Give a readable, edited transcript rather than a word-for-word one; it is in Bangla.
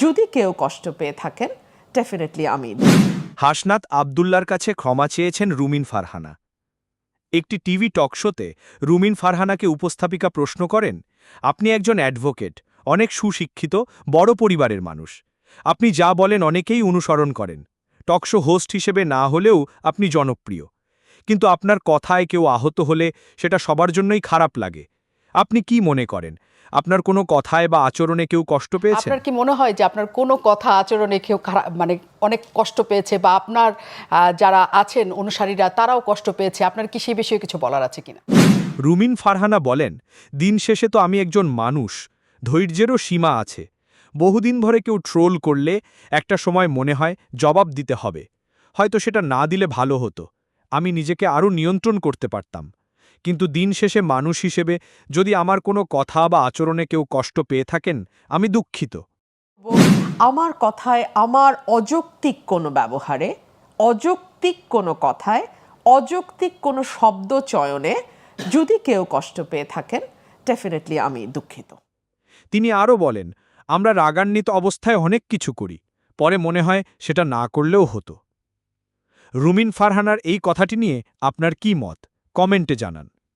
যদি কেউ কষ্ট পেয়ে থাকেন, ডেফিনেটলি আমি। হাসনাত আবদুল্লার কাছে ক্ষমা চেয়েছেন রুমিন ফারহানা। একটি টিভি টক শোতে রুমিন ফারহানাকে উপস্থাপিকা প্রশ্ন করেন, আপনি একজন অ্যাডভোকেট, অনেক সুশিক্ষিত, বড় পরিবারের মানুষ। আপনি যা বলেন অনেকেই অনুসরণ করেন। টকশো হোস্ট হিসেবে না হলেও আপনি জনপ্রিয়। কিন্তু আপনার কথায় কেউ আহত হলে সেটা সবার জন্যই খারাপ লাগে। আপনি কি মনে করেন, আপনার কোনো কথায় বা আচরণে কেউ কষ্ট পেয়েছেন? আপনার কি মনে হয় যে আপনার কোনো কথা আচরণে কেউ খারাপ মানে অনেক কষ্ট পেয়েছে, বা আপনার যারা আছেন অনুসারীরা তারাও কষ্ট পেয়েছে? আপনার কি সেই বিষয়ে কিছু বলার আছে কিনা? রুমিন ফারহানা বলেন, দিন শেষে তো আমি একজন মানুষ, ধৈর্যেরও সীমা আছে। বহুদিন ধরে কেউ ট্রোল করলে একটা সময় মনে হয় জবাব দিতে হবে। হয়তো সেটা না দিলে ভালো হতো, আমি নিজেকে আরও নিয়ন্ত্রণ করতে পারতাম। কিন্তু দিন শেষে মানুষ হিসেবে যদি আমার কোনো কথা বা আচরণে কেউ কষ্ট পেয়ে থাকেন, আমি দুঃখিত। আমার কথায়, আমার অযৌক্তিক কোনো ব্যবহারে, অযৌক্তিক কোনো কথায়, অযৌক্তিক কোনো শব্দ চয়নে যদি কেউ কষ্ট পেয়ে থাকেন, ডেফিনেটলি আমি দুঃখিত। তিনি আরও বলেন, আমরা রাগান্বিত অবস্থায় অনেক কিছু করি, পরে মনে হয় সেটা না করলেও হতো। রুমিন ফারহানার এই কথাটি নিয়ে আপনার কি মত, কমেন্টে জানান।